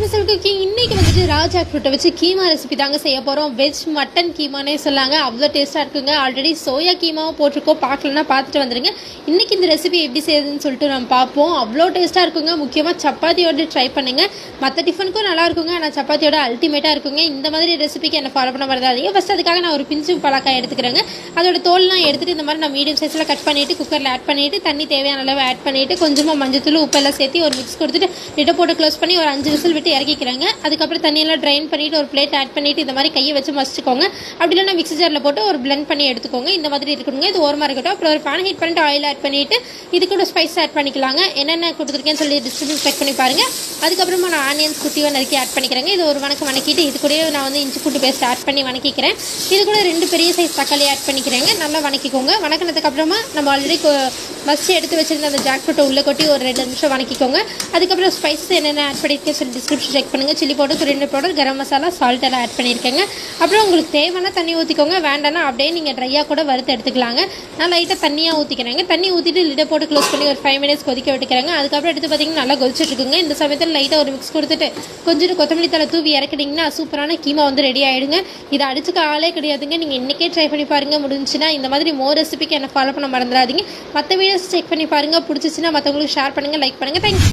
Special cooking இன்னைக்கு வந்துட்டு ராஜா ஃப்ரூட்டை வச்சு கீமா ரெசிபி தாங்க செய்ய போகிறோம். வெஜ் மட்டன் கீமானே சொல்லாங்க, அவ்வளோ டேஸ்ட்டாக இருக்குங்க. ஆல்ரெடி சோயா கீமாவும் போட்டிருக்கோம், பார்க்கலன்னா பார்த்துட்டு வந்துடுங்க. இன்றைக்கி இந்த ரெசிபி எப்படி செய்யுதுன்னு சொல்லிட்டு நம்ம பார்ப்போம். அவ்வளோ டேஸ்ட்டாக இருக்குங்க. முக்கியமாக சப்பாத்தியோட ட்ரை பண்ணுங்கள். மற்ற டிஃபனுக்கும் நல்லா இருக்குங்க, ஆனால் சப்பாத்தியோட அல்டிமேட்டாக இருக்குங்க. இந்த மாதிரி ரெசிபிக்கு என்ன ஃபாலோ பண்ண வரதாதீங்க. ஃபஸ்ட் அதுக்காக நான் ஒரு பிஞ்சு பலாக்காய் எடுத்துக்கிறேங்க. அதோட தோல்லாம் எடுத்துகிட்டு இந்த மாதிரி நான் மீடியம் சைஸில் கட் பண்ணிவிட்டு குக்கரில் ஆட் பண்ணிவிட்டு தண்ணி தேவையான அளவு ஆட் பண்ணிவிட்டு கொஞ்சமாக மஞ்சத்தூள் உப்பெல்லாம் சேர்த்து ஒரு மிக்ஸ் கொடுத்துட்டு லிட்டை போட்டு க்ளோஸ் பண்ணி ஒரு 5 விசில் விட்டு இறக்கிக்கிறாங்க. அதுக்கப்புறம் தண்ணியெல்லாம் ட்ரைன் பண்ணிவிட்டு ஒரு பிளேட் ஆட் பண்ணிவிட்டு இந்த மாதிரி கையை வச்சு மசிச்சுக்கோங்க. அப்படி இல்லைனா மிக்ஸி ஜாரில் போட்டு ஒரு பிளெண்ட் பண்ணி எடுத்துக்கோங்க. இந்த மாதிரி இருக்கணுங்க. இது ஓரமாக இருக்கட்டும். அப்புறம் ஒரு பேன் ஹீட் பண்ணிட்டு ஆயில் ஆட் பண்ணிவிட்டு இது கூட ஸ்பைஸ் ஆட் பண்ணிக்கலாங்க. என்னென்ன கொடுத்துருக்கேன்னு சொல்லி டிஸ்ட்ரிபியூட் செக் பண்ணி பாருங்கள். அதுக்கப்புறமா நான் ஆனியன்ஸ் குட்டியாக நறுக்கி ஆட் பண்ணிக்கிறேங்க. இது ஒரு வணக்கிட்டு இது கூட நான் வந்து இஞ்சி பூண்டு பேஸ்ட் ஆட் பண்ணி வணக்கிக்கிறேன். இது கூட 2 பெரிய சைஸ் தக்காளி ஆட் பண்ணிக்கிறேங்க. நல்லா வணக்கிக்கோங்க. வணக்கினதுக்கப்புறமா நம்ம ஆல்ரெடி ஃபஸ்ட்டு எடுத்து வச்சுருந்த அந்த ஜாக் ஃப்ரூட்டை உள்ளே கொட்டி ஒரு 2 நிமிஷம் வணக்கிக்கோங்க. அதுக்கப்புறம் ஸ்பைஸ் என்னென்ன ஆட் பண்ணியிருக்கேன் சொல்லி டிஸ்கிரிப்ஷன் செக் பண்ணுங்கள். Chilli powder, குரிண்டர் powder, garam masala, salt எல்லாம் ஆட் பண்ணியிருக்கேங்க. அப்புறம் உங்களுக்கு தேவைன்னா தண்ணி ஊற்றிக்கோங்க. வேண்டாம்னா அப்படியே நீங்கள் ட்ரையாக கூட வறுத்து எடுத்துக்கலாங்க. நான் லைட்டாக தண்ணியாக ஊற்றிக்கிறேங்க. தண்ணி ஊற்றிட்டு லிட்டை போட்டு க்ளோஸ் பண்ணி ஒரு 5 மினிட்ஸ் கொதிக்க விட்டுக்கிறேங்க. அதுக்கப்புறம் எடுத்து பார்த்தீங்கன்னா நல்லா கொதிச்சுட்ருக்குங்க. இந்த சமயத்தில் லைட்டாக ஒரு மிக்ஸ் கொடுத்துட்டு கொஞ்சம் கொத்தமல்லி தலை தூவி இறக்கிட்டிங்கன்னா சூப்பரான கீமா வந்து ரெடி ஆகிடுங்க. இதை அடிச்சுக்க ஆளே கிடையாதுங்க. நீங்கள் இன்றைக்கே ட்ரை பண்ணி பாருங்கள். முடிஞ்சுன்னா இந்த மாதிரி மோர் ரெசிபிக்கு என்ன ஃபாலோ பண்ண மறந்துடாதீங்க. மற்ற வீடியோஸ் செக் பண்ணி பாருங்கள். பிடிச்சிச்சின்னா மற்றவங்களுக்கு ஷேர் பண்ணுங்கள், லைக் பண்ணுங்கள். தேங்க்ஸ்.